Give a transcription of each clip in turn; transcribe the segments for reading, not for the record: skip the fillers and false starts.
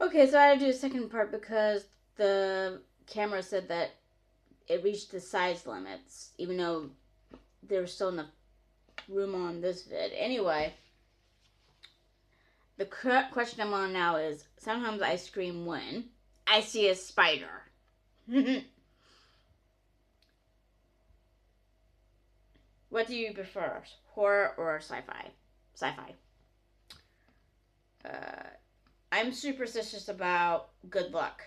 Okay, so I had to do a second part because the camera said that it reached the size limits, even though there was still enough room on this vid. Anyway, the question I'm on now is sometimes I scream when I see a spider. What do you prefer, horror or sci-fi? Sci-fi. Uh, I'm superstitious about good luck.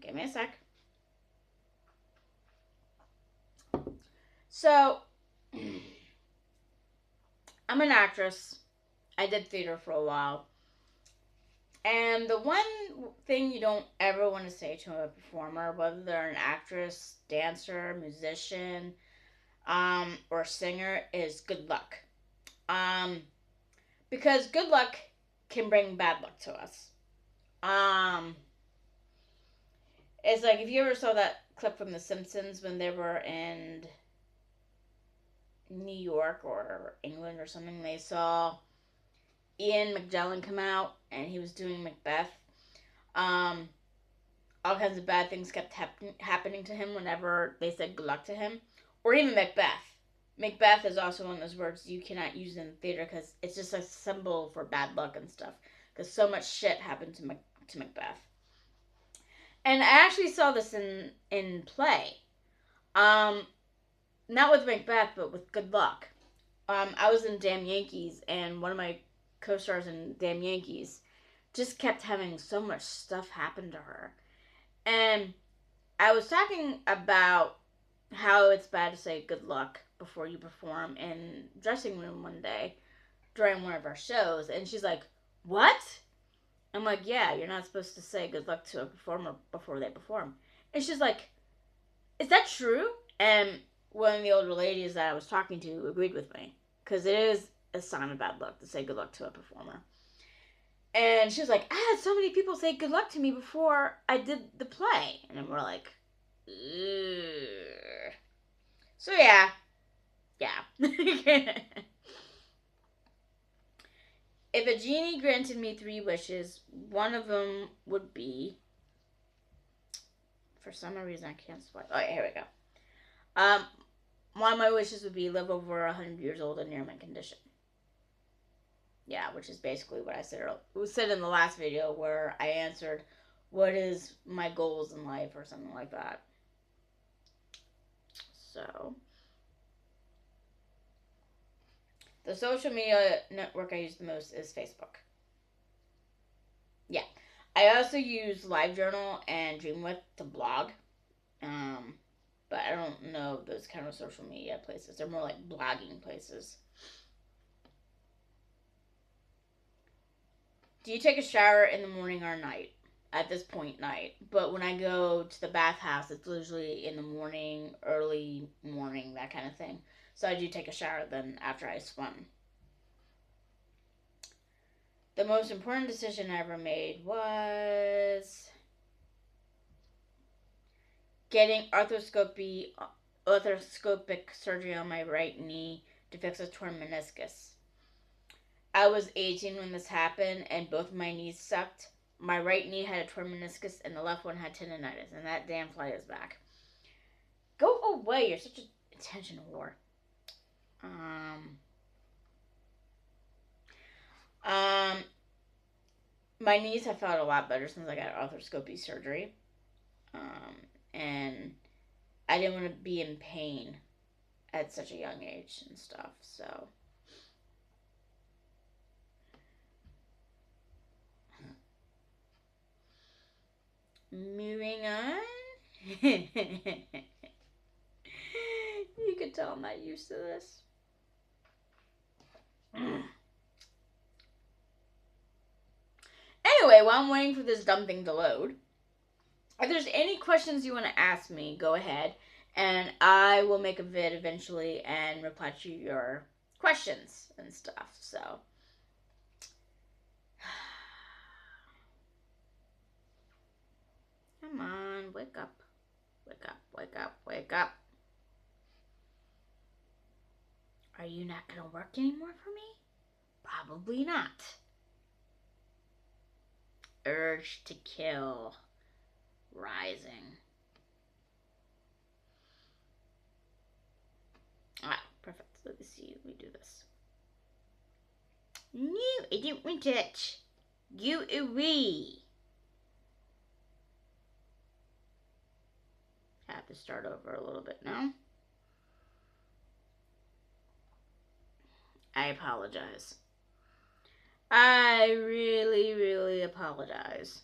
Give me a sec. So, I'm an actress. I did theater for a while. And the one thing you don't ever want to say to a performer, whether they're an actress, dancer, musician, or singer, is good luck. Um, because good luck can bring bad luck to us. Um, it's like if you ever saw that clip from The Simpsons when they were in New York or England or something, they saw Ian McKellen come out and he was doing Macbeth. Um, all kinds of bad things kept happening to him whenever they said good luck to him. Or even Macbeth. Macbeth is also one of those words you cannot use in the theater because it's just a symbol for bad luck and stuff. Because so much shit happened to Macbeth. And I actually saw this in play. Um, Not with Macbeth, but with Good Luck. I was in Damn Yankees, and one of my co-stars in Damn Yankees just kept having so much stuff happen to her. And I was talking about how it's bad to say good luck before you perform in dressing room one day during one of our shows, and she's like, "What?" I'm like, "Yeah, you're not supposed to say good luck to a performer before they perform." And she's like, "Is that true?" And one of the older ladies that I was talking to agreed with me because it is a sign of bad luck to say good luck to a performer. And she was like, "I had so many people say good luck to me before I did the play," and then we're like, ugh. So yeah. If a genie granted me 3 wishes, one of them would be. For some reason, I can't spell. Oh, here we go. Um, One of my wishes would be live over 100 years old in near mint condition. Yeah, which is basically what I said in the last video where I answered, "What is my goals in life?" or something like that. So, the social media network I use the most is Facebook. Yeah. I also use LiveJournal and Dreamwidth to blog. Um, but I don't know those kind of social media places. They're more like blogging places. Do you take a shower in the morning or night? At this point, night. But when I go to the bathhouse, it's usually in the morning, early morning, that kind of thing. So I do take a shower then after I swim. The most important decision I ever made was getting arthroscopic surgery on my right knee to fix a torn meniscus. I was 18 when this happened, and both of my knees sucked. My right knee had a torn meniscus, and the left one had tendonitis, and that damn fly is back. Go away! You're such an attention whore. Um, um, my knees have felt a lot better since I got arthroscopy surgery. And I didn't want to be in pain at such a young age and stuff. So, moving on. You could tell I'm not used to this. Anyway, while I'm waiting for this dumb thing to load, if there's any questions you want to ask me, go ahead, and I will make a vid eventually and reply to your questions and stuff. So, come on, wake up, wake up, wake up, wake up. Are you not gonna work anymore for me? Probably not. urge to kill rising. Ah, perfect. Let me see. Let me do this. No, I didn't want that. Go away. I have to start over a little bit now. I apologize. I really, really apologize.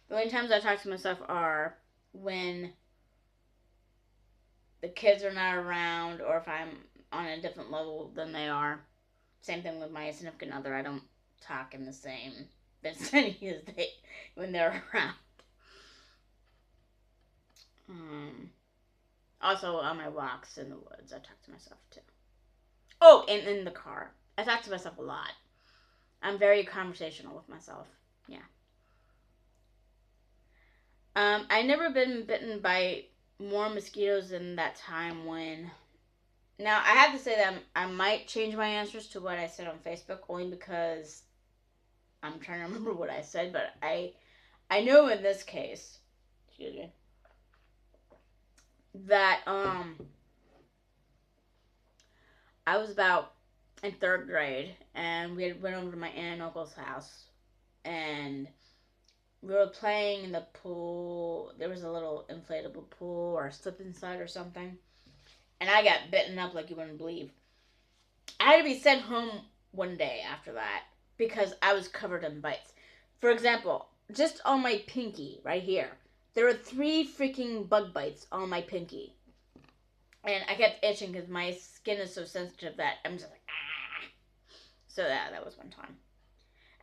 The only times I talk to myself are when the kids are not around or if I'm on a different level than they are. Same thing with my significant other. I don't talk in the same vicinity as they when they're around. Also, on my walks in the woods, I talk to myself too. Oh, and in the car. I talk to myself a lot. I'm very conversational with myself. Yeah. I never been bitten by more mosquitoes than that time when. Now, I have to say that I might change my answers to what I said on Facebook only because I'm trying to remember what I said, but I know in this case, excuse me, that I was about in 3rd grade and we went over to my aunt and uncle's house and we were playing in the pool. There was a little inflatable pool or a slip and slide or something. And I got bitten up like you wouldn't believe. I had to be sent home one day after that because I was covered in bites. For example, just on my pinky right here, there were 3 freaking bug bites on my pinky. And I kept itching because my skin is so sensitive that I'm just like, ah. So that was one time.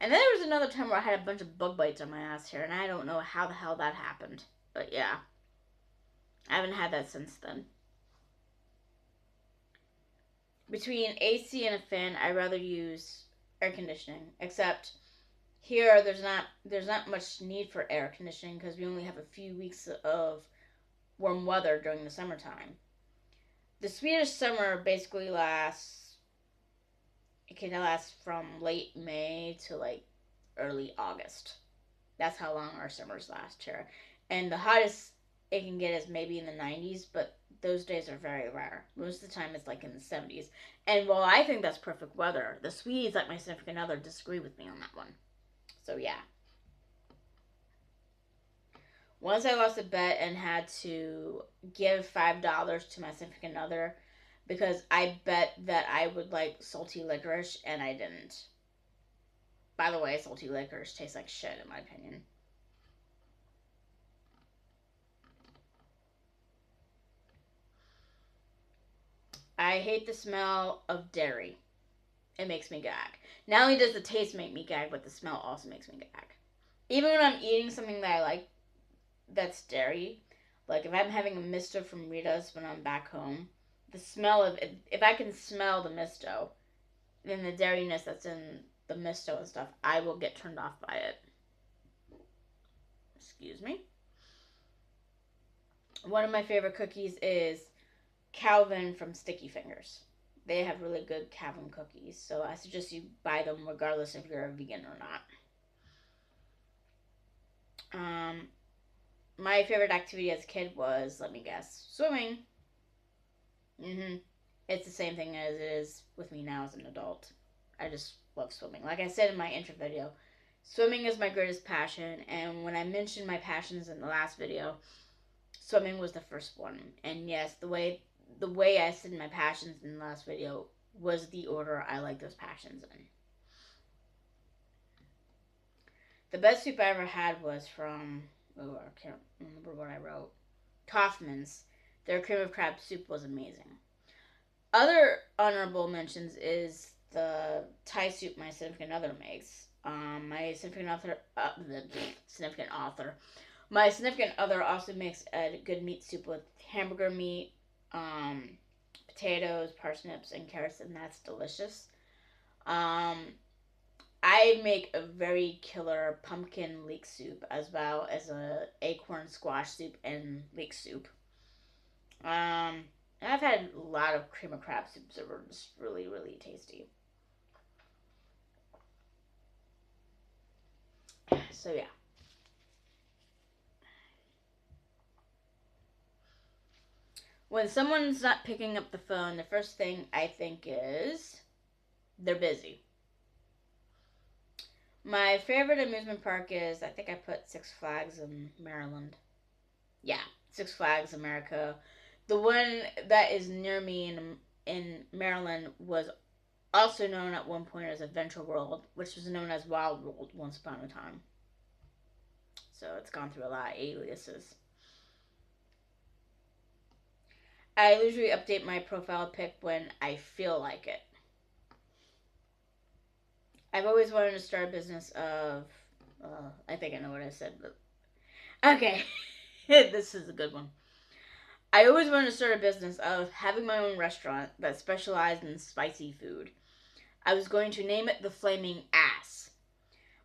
And then there was another time where I had a bunch of bug bites on my ass here, and I don't know how the hell that happened. But yeah, I haven't had that since then. Between AC and a fan, I'd rather use air conditioning. Except here, there's not much need for air conditioning because we only have a few weeks of warm weather during the summertime. The Swedish summer basically lasts. It can last from late May to like early August. That's how long our summers last here. And the hottest it can get is maybe in the 90s, but those days are very rare. Most of the time it's like in the 70s. And while I think that's perfect weather, the Swedes, like my significant other, disagree with me on that one. So yeah. Once I lost a bet and had to give $5 to my significant other because I bet that I would like salty licorice and I didn't. By the way, salty licorice tastes like shit in my opinion. I hate the smell of dairy. It makes me gag. Not only does the taste make me gag, but the smell also makes me gag. Even when I'm eating something that I like that's dairy, like if I'm having a misto from Rita's when I'm back home, the smell of it, if I can smell the misto, then the dairiness that's in the misto and stuff, I will get turned off by it. Excuse me. One of my favorite cookies is Calvin from Sticky Fingers. They have really good Calvin cookies, so I suggest you buy them regardless if you're a vegan or not. My favorite activity as a kid was, let me guess, swimming. It's the same thing as it is with me now as an adult. I just love swimming. Like I said in my intro video, swimming is my greatest passion, and when I mentioned my passions in the last video, swimming was the first one. And yes, the way I said my passions in the last video was the order I like those passions in. The best soup I ever had was from, I can't remember what I wrote, Kaufman's. Their cream of crab soup was amazing. Other honorable mentions is the Thai soup my significant other makes. My significant other also makes a good meat soup with hamburger meat, potatoes, parsnips, and carrots, and that's delicious. I make a very killer pumpkin leek soup as well as a acorn squash soup and leek soup. And I've had a lot of cream of crab soups that were just really, really tasty. So yeah. When someone's not picking up the phone, the first thing I think is they're busy. My favorite amusement park is, I think I put Six Flags in Maryland. Yeah, Six Flags America. The one that is near me in Maryland was also known at one point as Adventure World, which was known as Wild World once upon a time. So it's gone through a lot of aliases. I usually update my profile pic when I feel like it. I've always wanted to start a business of. I think I know what I said, but okay, this is a good one. I always wanted to start a business of having my own restaurant that specialized in spicy food. I was going to name it the Flaming Ass.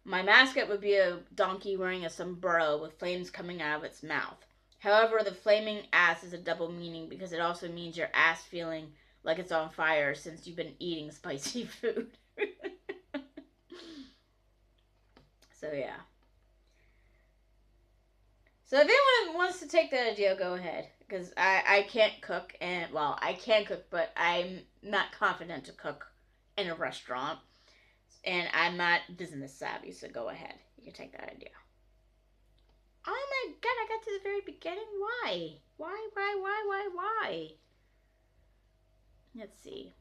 My mascot would be a donkey wearing a sombrero with flames coming out of its mouth. However, the flaming ass is a double meaning because it also means your ass feeling like it's on fire since you've been eating spicy food. So, yeah. So, if anyone wants to take that idea, go ahead. Because I can't cook, and, well, I can cook, but I'm not confident to cook in a restaurant. And I'm not business savvy, so go ahead. You can take that idea. Oh my god, I got to the very beginning? Why? Why? Let's see.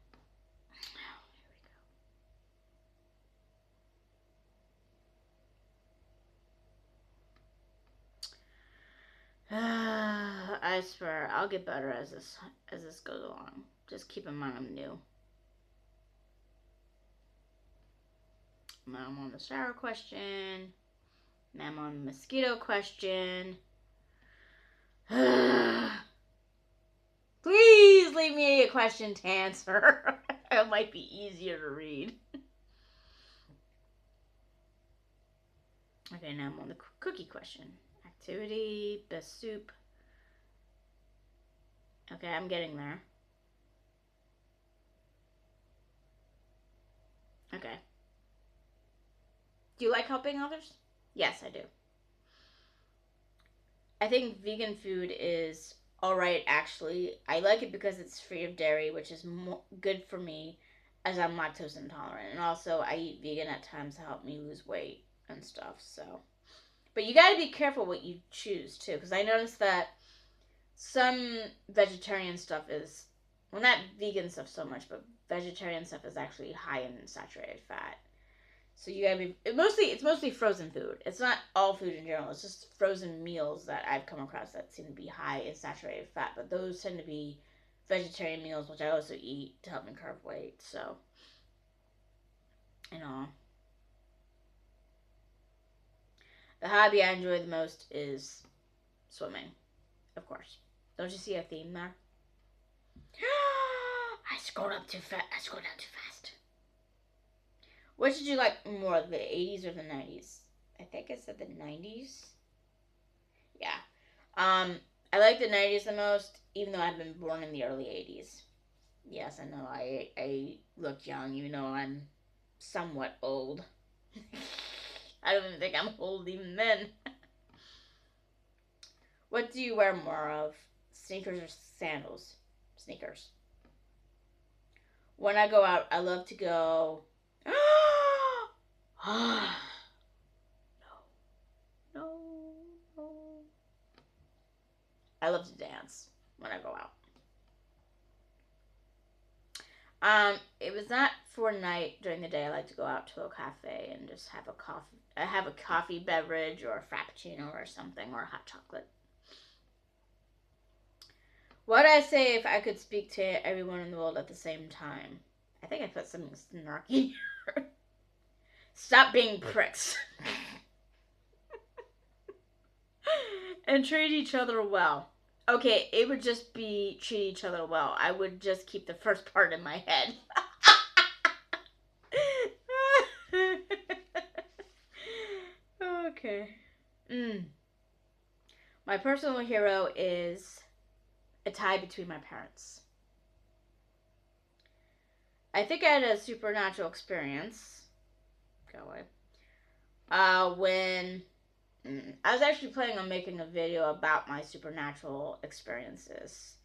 I swear, I'll get better as this goes along. Just keep in mind I'm new. Now I'm on the shower question. Now I'm on the mosquito question. Please leave me a question to answer. It might be easier to read. Okay, now I'm on the cookie question. Activity, best soup. Okay, I'm getting there. Okay. Do you like helping others? Yes, I do. I think vegan food is alright, actually. I like it because it's free of dairy, which is good for me as I'm lactose intolerant. And also, I eat vegan at times to help me lose weight and stuff, so. But you gotta be careful what you choose, too, because I noticed that some vegetarian stuff is, well, not vegan stuff so much, but vegetarian stuff is actually high in saturated fat. So you gotta be it's mostly frozen food. It's not all food in general. It's just frozen meals that I've come across that seem to be high in saturated fat. But those tend to be vegetarian meals, which I also eat to help me curb weight. So, you know, the hobby I enjoy the most is swimming, of course. Don't you see a theme there? I scrolled up too fast. I scrolled down too fast. What did you like more, the 80s or the 90s? I think I said the 90s. Yeah. I like the 90s the most, even though I've been born in the early 80s. Yes, I know. I look young, even though I'm somewhat old. I don't even think I'm old even then. What do you wear more of? Sneakers or sandals? Sneakers. When I go out, I love to go. No. No. No. I love to dance when I go out. It was not for night. During the day, I like to go out to a cafe and just have a coffee. I have a coffee beverage or a frappuccino or something, or hot chocolate. What would I say if I could speak to everyone in the world at the same time? I think I put something snarky. Stop being pricks. And treat each other well. Okay, it would just be treat each other well. I would just keep the first part in my head. Okay. My personal hero is a tie between my parents. I think I had a supernatural experience. Go away. When I was actually planning on making a video about my supernatural experiences.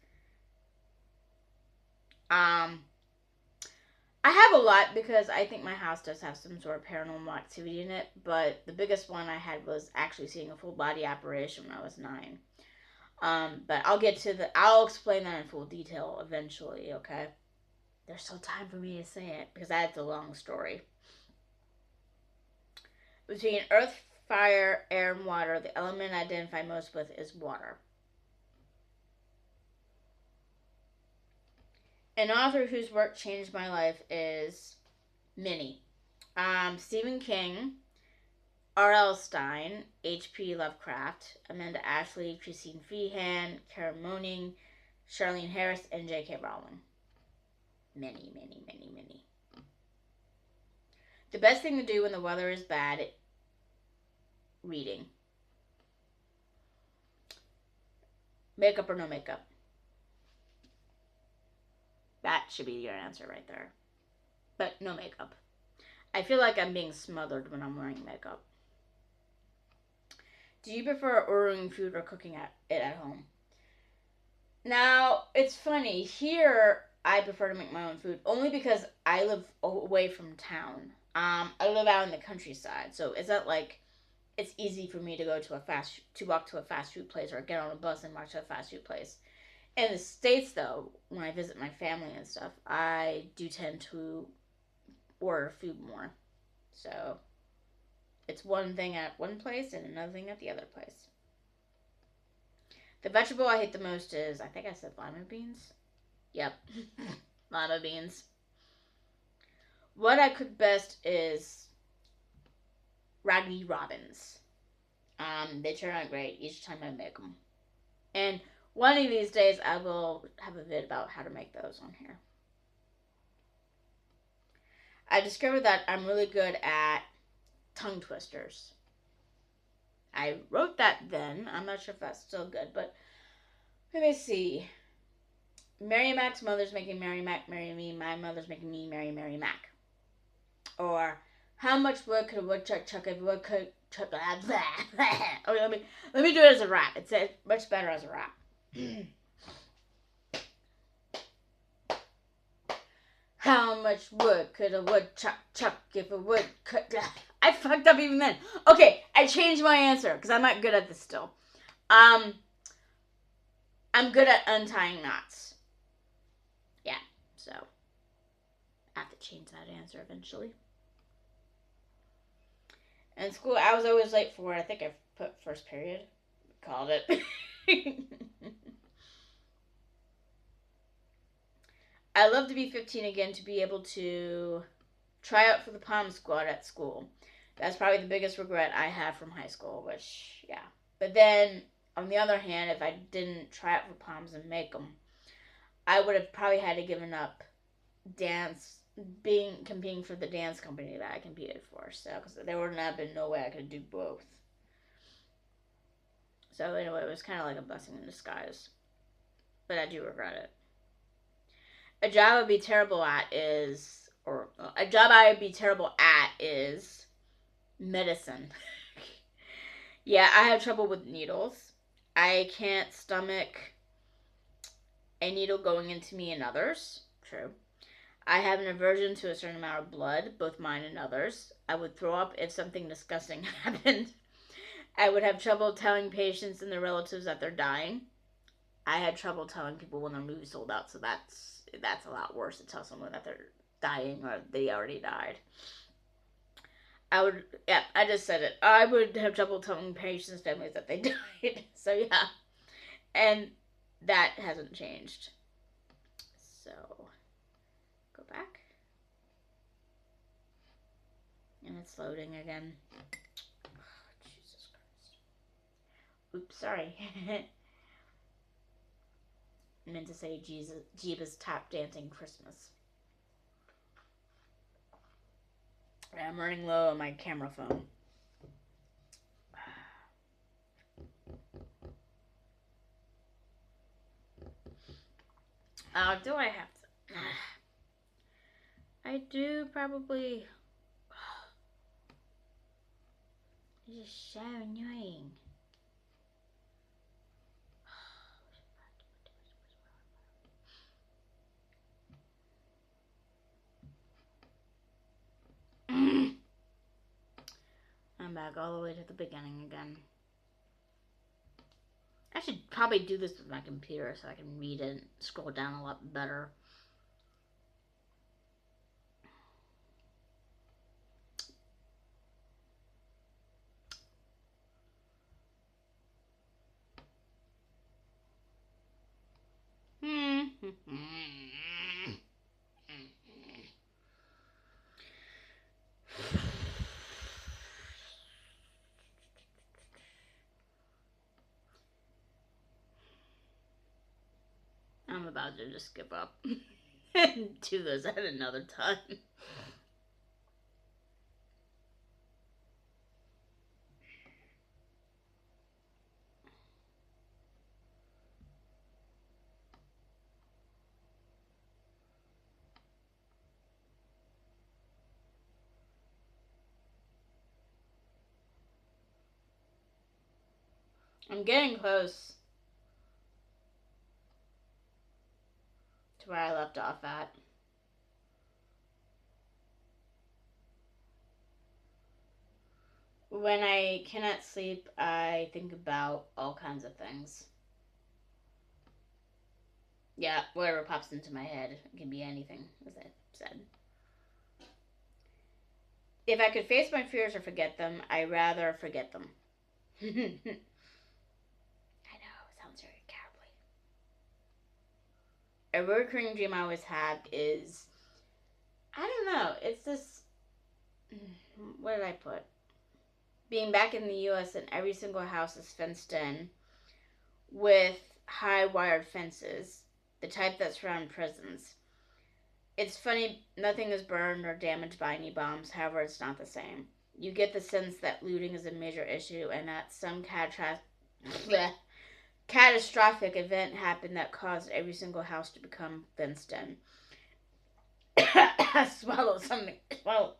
I have a lot because I think my house does have some sort of paranormal activity in it, but the biggest one I had was actually seeing a full body apparition when I was 9. But I'll explain that in full detail eventually, okay? There's still time for me to say it because that's a long story. Between earth, fire, air, and water, the element I identify most with is water. An author whose work changed my life is many. Stephen King, R.L. Stein, H.P. Lovecraft, Amanda Ashley, Christine Feehan, Kara Moning, Charlene Harris, and J.K. Rowling. Many, many, many, many. The best thing to do when the weather is bad, reading. Makeup or no makeup? That should be your answer right there. But no makeup. I feel like I'm being smothered when I'm wearing makeup. Do you prefer ordering food or cooking it at home? Now, it's funny. Here, I prefer to make my own food. Only because I live away from town. I live out in the countryside. So it's not like it's easy for me to go to walk to a fast food place or get on a bus and walk to a fast food place. In the States, though, when I visit my family and stuff, I do tend to order food more. So it's one thing at one place and another thing at the other place. The vegetable I hate the most is, I think I said lima beans. Yep. Lima beans. What I cook best is raggedy robins. They turn out great each time I make them. And one of these days I will have a vid about how to make those on here. I discovered that I'm really good at tongue twisters. I wrote that then. I'm not sure if that's still good, but let me see. Mary Mac's mother's making Mary Mac marry me. My mother's making me marry Mary Mac. Or how much wood could a woodchuck chuck if a wood could chuck? Okay, let me do it as a rap. It's much better as a rap. How much wood could a woodchuck chuck if a wood could? I fucked up even then. Okay, I changed my answer because I'm not good at this still. I'm good at untying knots. Yeah, so I have to change that answer eventually. In school, I was always late for it. I think I put first period. Called it. I'd love to be 15 again to be able to try out for the pom squad at school. That's probably the biggest regret I have from high school, which, yeah. But then, on the other hand, if I didn't try out for poms and make them, I would have probably had to given up competing for the dance company that I competed for. So, because there would have been no way I could do both. So, anyway, it was kind of like a blessing in disguise. But I do regret it. A job I'd be terrible at is medicine. Yeah, I have trouble with needles. I can't stomach a needle going into me and others. True. I have an aversion to a certain amount of blood, both mine and others. I would throw up if something disgusting happened. I would have trouble telling patients and their relatives that they're dying. I had trouble telling people when their movie sold out, so that's a lot worse to tell someone that they're dying or they already died. I just said it. I would have trouble telling patients' families that they died. So, yeah. And that hasn't changed. So, go back. And it's loading again. Oh, Jesus Christ. Oops, sorry. I meant to say Jeebus Tap Dancing Christmas. I'm running low on my camera phone. Do I have to? I do probably. It's just so annoying. I'm back all the way to the beginning again. I should probably do this with my computer so I can read it and scroll down a lot better. I'm about to just give up and do this at another time. I'm getting close to where I left off at. When I cannot sleep, I think about all kinds of things. Yeah, whatever pops into my head. It can be anything, as I said. If I could face my fears or forget them, I'd rather forget them. I know, it sounds very cowardly. A recurring dream I always have is, I don't know, it's this, what did I put? Being back in the U.S. and every single house is fenced in with high wired fences, the type that surround prisons. It's funny, nothing is burned or damaged by any bombs, however, it's not the same. You get the sense that looting is a major issue and that some catastrophic event happened that caused every single house to become fenced in. Swallow something. Swallow.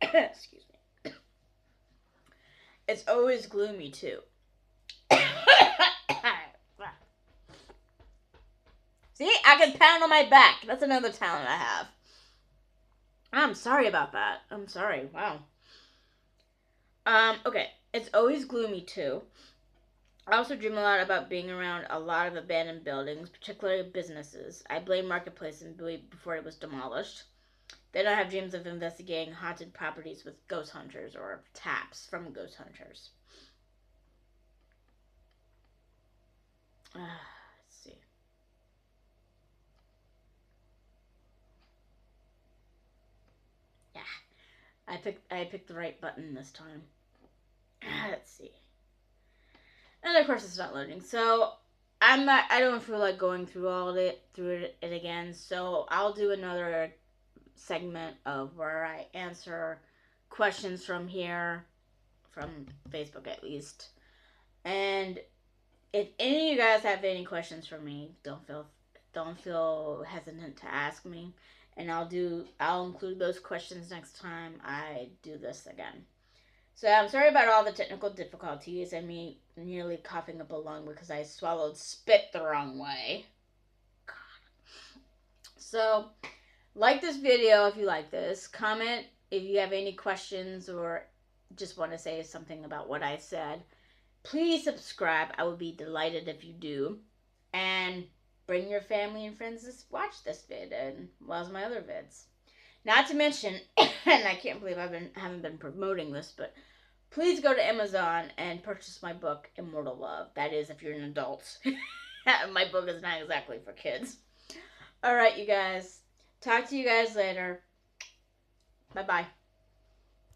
Excuse me. It's always gloomy too. See, I can pound on my back. That's another talent I have. I'm sorry about that. I'm sorry. Wow. Okay. It's always gloomy too. I also dream a lot about being around a lot of abandoned buildings, particularly businesses. I blame Marketplace and before it was demolished. Then I have dreams of investigating haunted properties with ghost hunters or taps from ghost hunters. Let's see. Yeah, I picked the right button this time. Let's see. And of course, it's not loading. So I don't feel like going through it again. So I'll do another segment of where I answer questions from here, from Facebook at least. And if any of you guys have any questions for me, don't feel hesitant to ask me, and I'll include those questions next time I do this again. So I'm sorry about all the technical difficulties and me nearly coughing up a lung because I swallowed spit the wrong way. God. So, like this video if you like this. Comment if you have any questions or just want to say something about what I said. Please subscribe. I would be delighted if you do. And bring your family and friends to watch this vid and well as my other vids. Not to mention, and I can't believe haven't been promoting this, but please go to Amazon and purchase my book, Immortal Love. That is, if you're an adult. My book is not exactly for kids. All right, you guys. Talk to you guys later. Bye-bye.